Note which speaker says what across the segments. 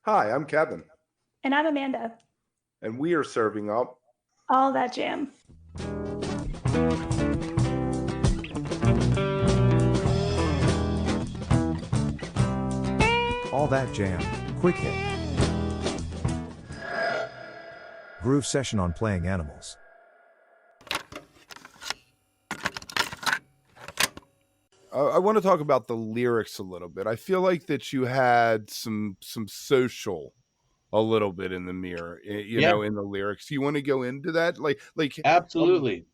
Speaker 1: Hi, I'm Kevin,
Speaker 2: And I'm Amanda.
Speaker 1: and we are serving up
Speaker 2: All that jam.
Speaker 3: All That Jam, Quick Hit. Groove session on playing animals.
Speaker 1: I want to talk about the lyrics a little bit. I feel like that you had some social a little bit in the mirror,
Speaker 4: Yeah,
Speaker 1: in the lyrics. You want to go into that?
Speaker 4: absolutely.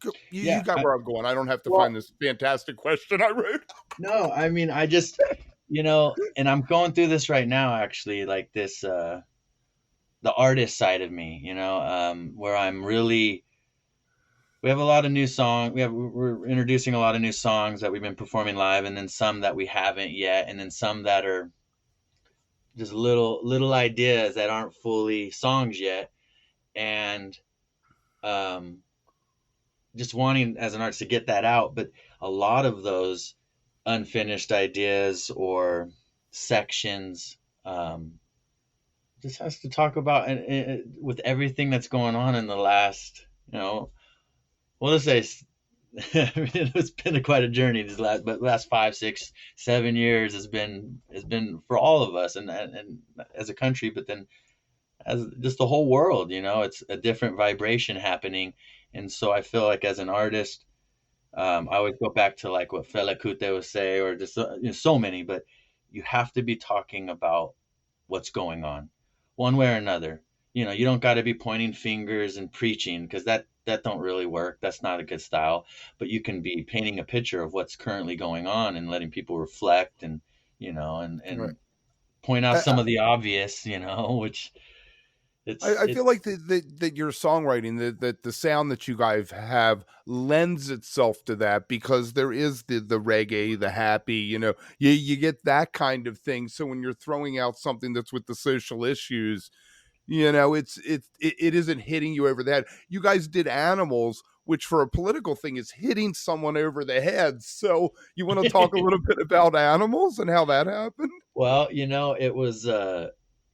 Speaker 1: You
Speaker 4: Yeah.
Speaker 1: got where I'm going. I don't have to
Speaker 4: Well,
Speaker 1: find this fantastic question I wrote.
Speaker 4: no, I mean, I just, and I'm going through this right now, actually, like this, the artist side of me, where we have a lot of new songs. We're introducing a lot of new songs that we've been performing live, and then some that we haven't yet, and then some that are just little ideas that aren't fully songs yet. And, um, just wanting as an artist to get that out, but a lot of those unfinished ideas or sections just has to talk about and with everything that's going on in the last, well, let's say it's been quite a journey these last 5, 6, 7 years has been for all of us and as a country, but then as just the whole world, it's a different vibration happening. And so I feel like as an artist, I always go back to like what Fela Kuti would say, or just so many, but you have to be talking about what's going on, one way or another. You don't got to be pointing fingers and preaching because that don't really work. That's not a good style. But you can be painting a picture of what's currently going on and letting people reflect and
Speaker 1: Right.
Speaker 4: and point out
Speaker 1: I,
Speaker 4: some of the obvious, which
Speaker 1: I feel
Speaker 4: it's
Speaker 1: like that your songwriting, that the sound that you guys have lends itself to that because there is the reggae, the happy, you get that kind of thing. So when you're throwing out something that's with the social issues, it isn't hitting you over the head. You guys did Animals, which for a political thing is hitting someone over the head. So you want to talk a little bit about Animals and how that happened?
Speaker 4: Well, it was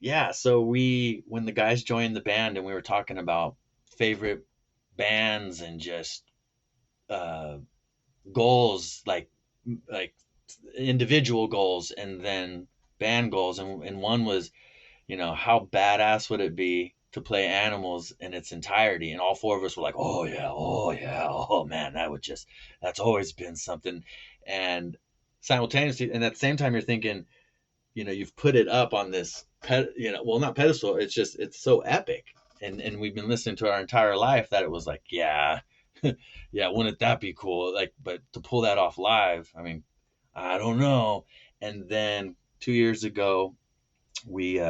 Speaker 4: yeah, so when the guys joined the band and we were talking about favorite bands and just uh goals like individual goals and then band goals, and one was, how badass would it be to play Animals in its entirety, and all four of us were like, oh yeah, oh yeah, oh man, that's always been something. And simultaneously, and at the same time, you're thinking, you've put it up on this well, not pedestal, it's so epic, and we've been listening to our entire life that it was like, yeah. Yeah, wouldn't that be cool, like, but to pull that off live, I mean, I don't know. And then 2 years ago we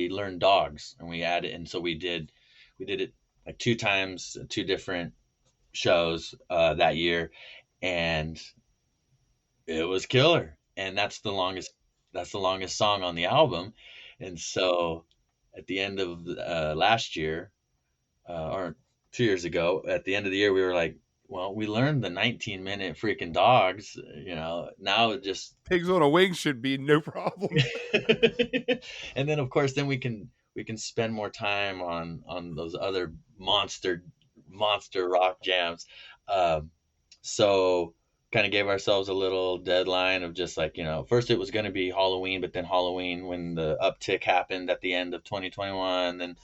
Speaker 4: learned dogs and we added, and so we did it like two times, two different shows that year, and it was killer. And that's the longest song on the album. And so at the end of last year, or 2 years ago, at the end of the year, we were like, well, we learned the 19-minute freaking dogs, now it just
Speaker 1: Pigs on a Wing should be no problem.
Speaker 4: and then of course then we can spend more time on those other monster rock jams. So kind of gave ourselves a little deadline of just like, first it was going to be Halloween, but then Halloween, when the uptick happened at the end of 2021, then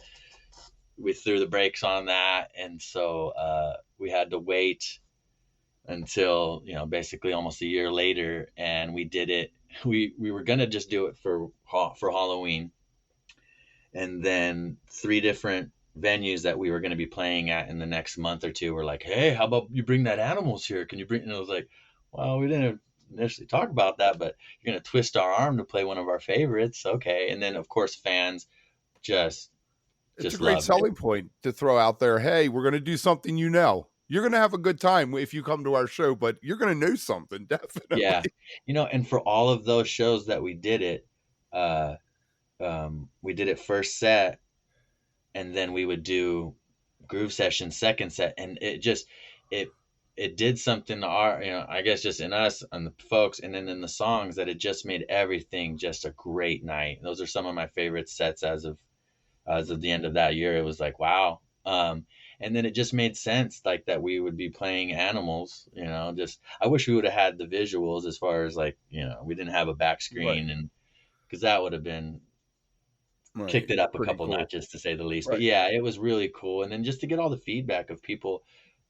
Speaker 4: we threw the brakes on that. And so we had to wait until, basically almost a year later, and we did it. We were gonna just do it for Halloween, and then three different venues that we were going to be playing at in the next month or two were like, hey, how about you bring that Animals here, can you bring, and I was like, well, we didn't initially talk about that, but you're going to twist our arm to play one of our favorites, okay. And then of course fans just
Speaker 1: It's a
Speaker 4: just
Speaker 1: great
Speaker 4: loved it.
Speaker 1: selling point to throw out there. Hey, we're going to do something, you're going to have a good time if you come to our show, but you're going to know something
Speaker 4: Yeah,
Speaker 1: definitely.
Speaker 4: and for all of those shows that we did it, uh we did it first set, and then we would do groove session second set, and it it did something to our, I guess just in us and the folks, and then in the songs, that it just made everything just a great night. Those are some of my favorite sets as of the end of that year. It was like, wow. And then it just made sense, like that we would be playing Animals. Just I wish we would have had the visuals, as far as like, we didn't have a back
Speaker 1: Right.
Speaker 4: screen, and because that would have been
Speaker 1: Right.
Speaker 4: kicked it up a
Speaker 1: Pretty
Speaker 4: couple
Speaker 1: cool.
Speaker 4: notches, to say the least. But
Speaker 1: Right.
Speaker 4: yeah, it was really cool. And then just to get all the feedback of people,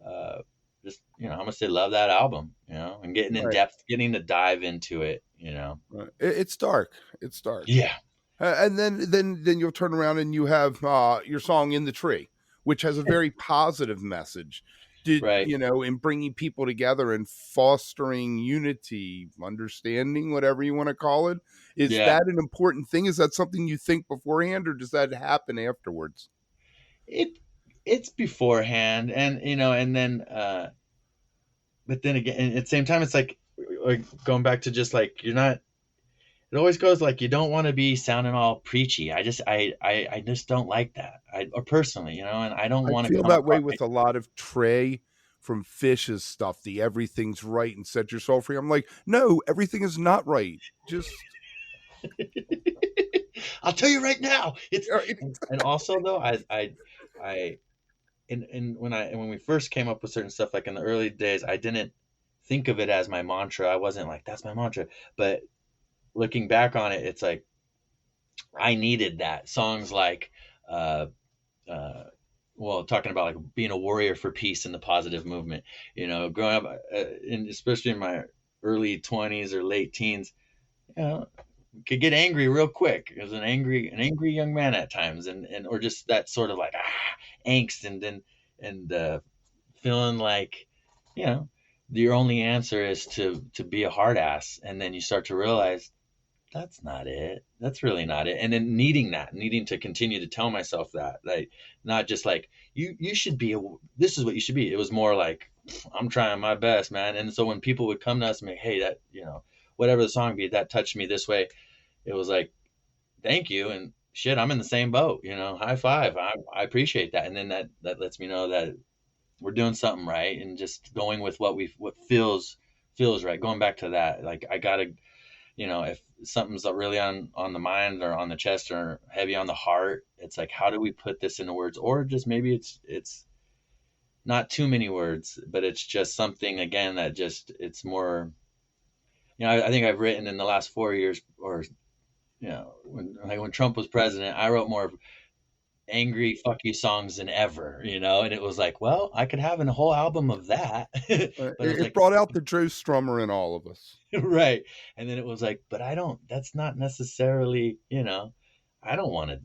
Speaker 4: uh, just how much they love that album, and getting in
Speaker 1: Right.
Speaker 4: depth, getting to dive into it.
Speaker 1: Right. It's dark. It's dark.
Speaker 4: Yeah,
Speaker 1: And then you'll turn around and you have your song "In the Tree," which has a very positive message. Did
Speaker 4: right.
Speaker 1: in bringing people together and fostering unity, understanding, whatever you want to call it? Is
Speaker 4: Yeah,
Speaker 1: that an important thing? Is that something you think beforehand, or does that happen afterwards?
Speaker 4: it it's beforehand, and and then but then again, and at the same time, it's like going back to just like, you're not. It always goes like, you don't want to be sounding all preachy. I just don't like that. Or personally, and I don't
Speaker 1: I
Speaker 4: want to
Speaker 1: feel
Speaker 4: come
Speaker 1: that way
Speaker 4: across.
Speaker 1: with a lot of Trey from Fish's stuff. The everything's right and set your soul free. I'm like, no, everything is not right. Just
Speaker 4: I'll tell you right now. It's
Speaker 1: right.
Speaker 4: and also though, I and when we first came up with certain stuff, like in the early days, I didn't think of it as my mantra. I wasn't like, that's my mantra. But looking back on it, it's like I needed that. Songs like uh uh well, talking about like being a warrior for peace in the positive movement, growing up, and especially in my early 20s or late teens, you know, could get angry real quick. As an angry young man at times, and or just that sort of like angst, and then and feeling like, you know your only answer is to be a hard ass, and then you start to realize that's not it. That's really not it. And then needing to continue to tell myself that, like, not just like, you should be this is what you should be. It was more like, I'm trying my best, man. And so when people would come to us and be, hey, that, whatever the song be, that touched me this way, it was like, thank you. And shit, I'm in the same boat, high five. I appreciate that. And then that lets me know that we're doing something right, and just going with what feels right. Going back to that, like, I gotta, if something's really on the mind, or on the chest, or heavy on the heart, it's like, how do we put this into words? Or just maybe it's not too many words, but it's just something, again, that just, it's more, I think I've written in the last 4 years, or when Trump was president, I wrote more angry fuck you songs than ever, and it was like, well, I could have a whole album of that. But it was
Speaker 1: It
Speaker 4: like,
Speaker 1: brought out the Joe Strummer in all of us.
Speaker 4: right. And then it was like, but I don't, that's not necessarily, I don't want to,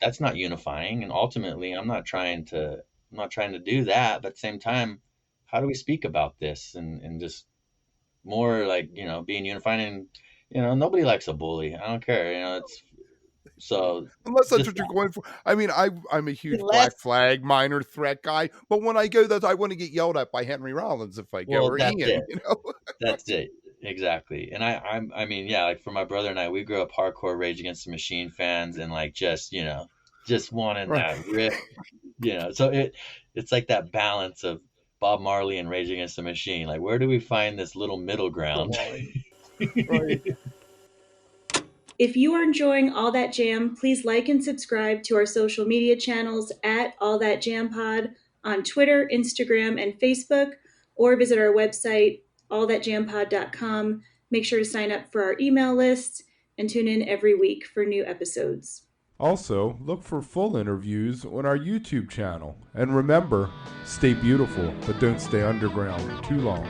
Speaker 4: that's not unifying. And ultimately, I'm not trying to do that. But at the same time, how do we speak about this, and just more like, being unifying, and, nobody likes a bully. I don't care. It's so
Speaker 1: Unless that's
Speaker 4: just
Speaker 1: what you're going for. I mean, I'm a huge Black
Speaker 4: less.
Speaker 1: Flag, Minor Threat guy, but when I go, that I want to get yelled at by Henry Rollins if I go,
Speaker 4: Well,
Speaker 1: or
Speaker 4: that's it.
Speaker 1: Ian.
Speaker 4: That's it. Exactly. And I mean, yeah, like, for my brother and I, we grew up hardcore Rage Against the Machine fans, and like, just wanting
Speaker 1: Right.
Speaker 4: that riff, So it's like that balance of Bob Marley and Rage Against the Machine. Like, where do we find this little middle
Speaker 1: The
Speaker 4: ground?
Speaker 1: line. Right.
Speaker 2: If you are enjoying All That Jam, please like and subscribe to our social media channels at All That Jam Pod on Twitter, Instagram, and Facebook, or visit our website, allthatjampod.com. Make sure to sign up for our email list and tune in every week for new episodes.
Speaker 1: Also, look for full interviews on our YouTube channel. And remember, stay beautiful, but don't stay underground too long.